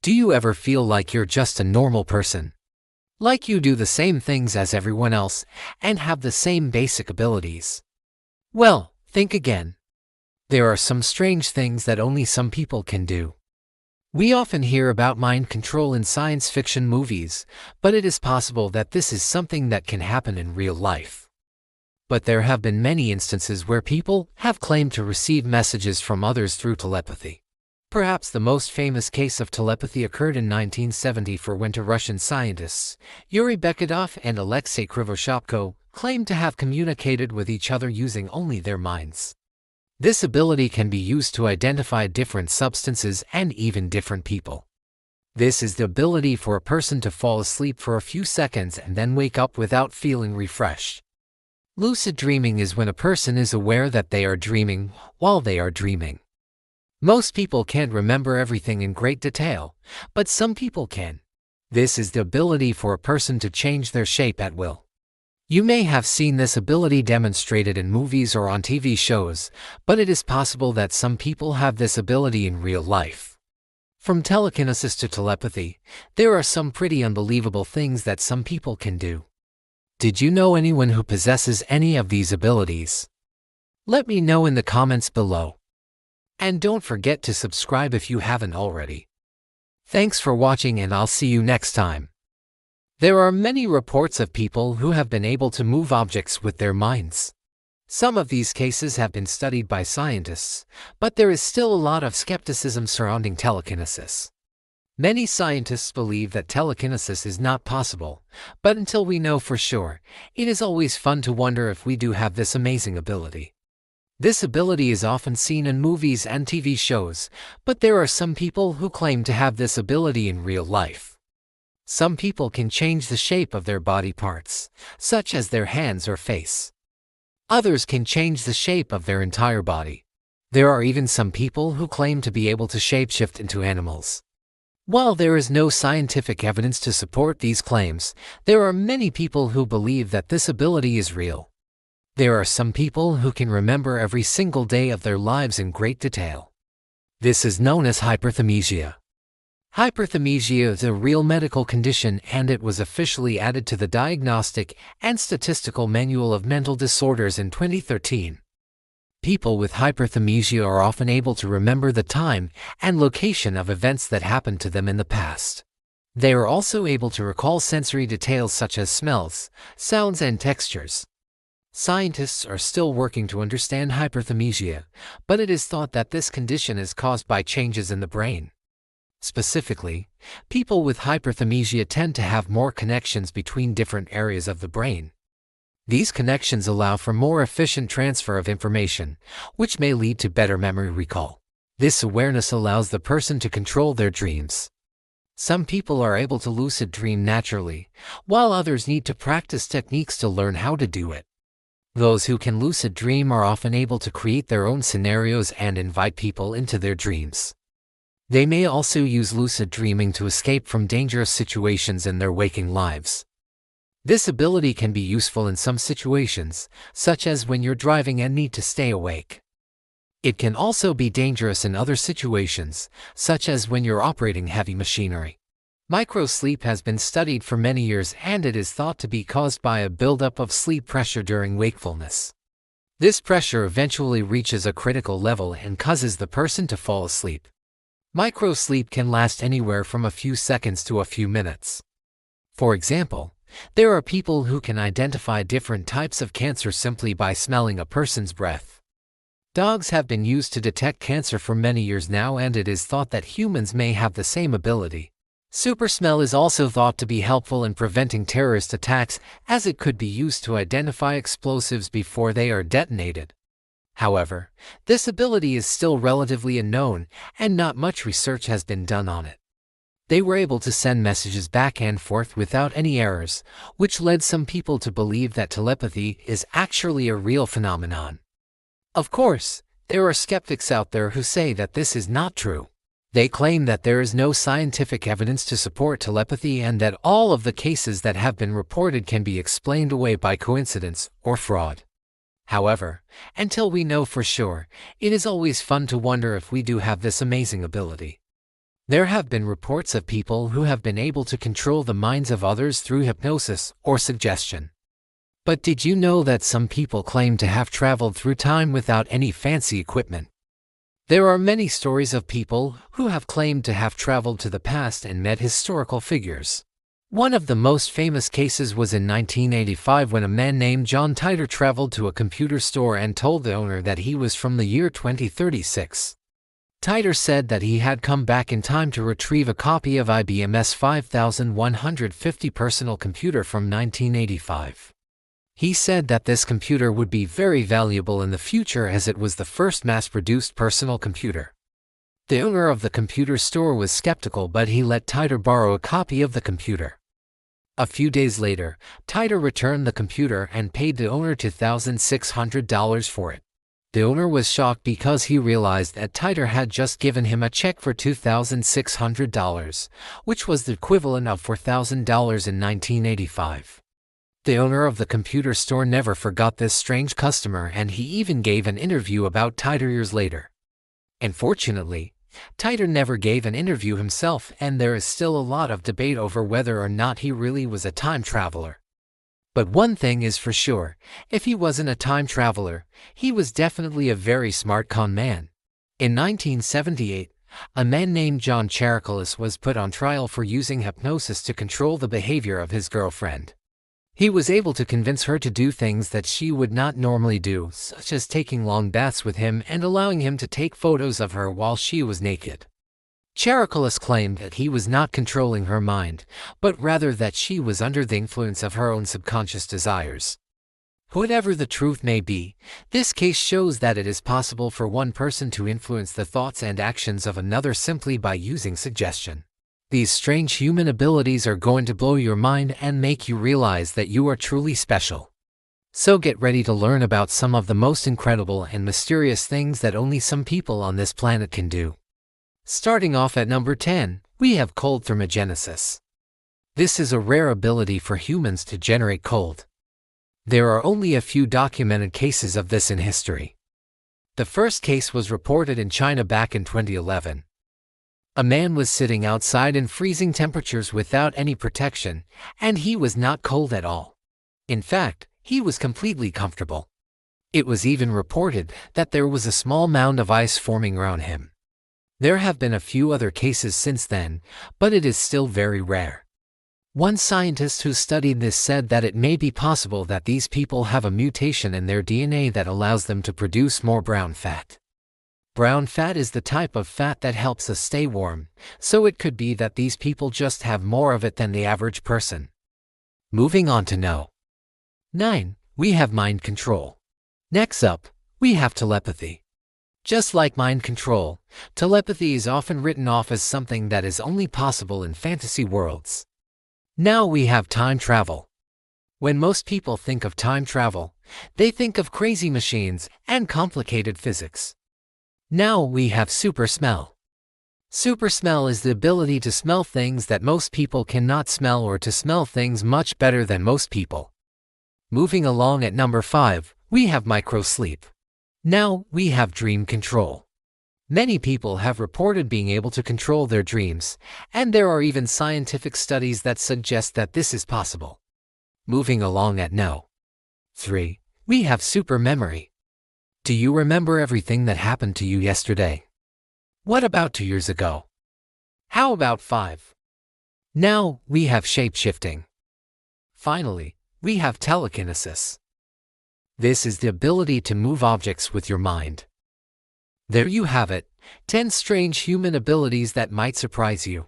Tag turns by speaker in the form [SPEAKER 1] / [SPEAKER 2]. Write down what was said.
[SPEAKER 1] Do you ever feel like you're just a normal person? Like you do the same things as everyone else and have the same basic abilities? Well, think again. There are some strange things that only some people can do. We often hear about mind control in science fiction movies, but it is possible that this is something that can happen in real life. But there have been many instances where people have claimed to receive messages from others through telepathy. Perhaps the most famous case of telepathy occurred in 1970 when two Russian scientists, Yuri Bekadov and Alexei Krivoshapko, claimed to have communicated with each other using only their minds. This ability can be used to identify different substances and even different people. This is the ability for a person to fall asleep for a few seconds and then wake up without feeling refreshed. Lucid dreaming is when a person is aware that they are dreaming while they are dreaming. Most people can't remember everything in great detail, but some people can. This is the ability for a person to change their shape at will. You may have seen this ability demonstrated in movies or on TV shows, but it is possible that some people have this ability in real life. From telekinesis to telepathy, there are some pretty unbelievable things that some people can do. Did you know anyone who possesses any of these abilities? Let me know in the comments below. And don't forget to subscribe if you haven't already. Thanks for watching and I'll see you next time. There are many reports of people who have been able to move objects with their minds. Some of these cases have been studied by scientists, but there is still a lot of skepticism surrounding telekinesis. Many scientists believe that telekinesis is not possible, but until we know for sure, it is always fun to wonder if we do have this amazing ability. This ability is often seen in movies and TV shows, but there are some people who claim to have this ability in real life. Some people can change the shape of their body parts, such as their hands or face. Others can change the shape of their entire body. There are even some people who claim to be able to shapeshift into animals. While there is no scientific evidence to support these claims, there are many people who believe that this ability is real. There are some people who can remember every single day of their lives in great detail. This is known as hyperthymesia. Hyperthymesia is a real medical condition and it was officially added to the Diagnostic and Statistical Manual of Mental Disorders in 2013. People with hyperthymesia are often able to remember the time and location of events that happened to them in the past. They are also able to recall sensory details such as smells, sounds, and textures. Scientists are still working to understand hyperthymesia, but it is thought that this condition is caused by changes in the brain. Specifically, people with hyperthymesia tend to have more connections between different areas of the brain. These connections allow for more efficient transfer of information, which may lead to better memory recall. This awareness allows the person to control their dreams. Some people are able to lucid dream naturally, while others need to practice techniques to learn how to do it. Those who can lucid dream are often able to create their own scenarios and invite people into their dreams. They may also use lucid dreaming to escape from dangerous situations in their waking lives. This ability can be useful in some situations, such as when you're driving and need to stay awake. It can also be dangerous in other situations, such as when you're operating heavy machinery. Microsleep has been studied for many years and it is thought to be caused by a buildup of sleep pressure during wakefulness. This pressure eventually reaches a critical level and causes the person to fall asleep. Microsleep can last anywhere from a few seconds to a few minutes. For example, there are people who can identify different types of cancer simply by smelling a person's breath. Dogs have been used to detect cancer for many years now and it is thought that humans may have the same ability. Super smell is also thought to be helpful in preventing terrorist attacks as it could be used to identify explosives before they are detonated. However, this ability is still relatively unknown and not much research has been done on it. They were able to send messages back and forth without any errors, which led some people to believe that telepathy is actually a real phenomenon. Of course, there are skeptics out there who say that this is not true. They claim that there is no scientific evidence to support telepathy and that all of the cases that have been reported can be explained away by coincidence or fraud. However, until we know for sure, it is always fun to wonder if we do have this amazing ability. There have been reports of people who have been able to control the minds of others through hypnosis or suggestion. But did you know that some people claim to have traveled through time without any fancy equipment? There are many stories of people who have claimed to have traveled to the past and met historical figures. One of the most famous cases was in 1985 when a man named John Titor traveled to a computer store and told the owner that he was from the year 2036. Titor said that he had come back in time to retrieve a copy of IBM's 5150 personal computer from 1985. He said that this computer would be very valuable in the future as it was the first mass-produced personal computer. The owner of the computer store was skeptical, but he let Titor borrow a copy of the computer. A few days later, Titor returned the computer and paid the owner $2,600 for it. The owner was shocked because he realized that Titor had just given him a check for $2,600, which was the equivalent of $4,000 in 1985. The owner of the computer store never forgot this strange customer, and he even gave an interview about Titor years later. Unfortunately, Titor never gave an interview himself, and there is still a lot of debate over whether or not he really was a time traveler. But one thing is for sure, if he wasn't a time traveler, he was definitely a very smart con man. In 1978, a man named John Charikolis was put on trial for using hypnosis to control the behavior of his girlfriend. He was able to convince her to do things that she would not normally do, such as taking long baths with him and allowing him to take photos of her while she was naked. Charikolis claimed that he was not controlling her mind, but rather that she was under the influence of her own subconscious desires. Whatever the truth may be, this case shows that it is possible for one person to influence the thoughts and actions of another simply by using suggestion. These strange human abilities are going to blow your mind and make you realize that you are truly special. So get ready to learn about some of the most incredible and mysterious things that only some people on this planet can do. Starting off at number 10, we have cold thermogenesis. This is a rare ability for humans to generate cold. There are only a few documented cases of this in history. The first case was reported in China back in 2011. A man was sitting outside in freezing temperatures without any protection, and he was not cold at all. In fact, he was completely comfortable. It was even reported that there was a small mound of ice forming around him. There have been a few other cases since then, but it is still very rare. One scientist who studied this said that it may be possible that these people have a mutation in their DNA that allows them to produce more brown fat. Brown fat is the type of fat that helps us stay warm, so it could be that these people just have more of it than the average person. Moving on to No. 9. We have mind control. Next up, we have telepathy. Just like mind control, telepathy is often written off as something that is only possible in fantasy worlds. Now we have time travel. When most people think of time travel, they think of crazy machines and complicated physics. Now we have super smell. Super smell is the ability to smell things that most people cannot smell, or to smell things much better than most people. Moving along at number 5, we have microsleep. Now we have dream control. Many people have reported being able to control their dreams, and there are even scientific studies that suggest that this is possible. Moving along at No. 3, we have super memory. Do you remember everything that happened to you yesterday? What about 2 years ago? How about 5? Now we have shape-shifting. Finally, we have telekinesis. This is the ability to move objects with your mind. There you have it, 10 strange human abilities that might surprise you.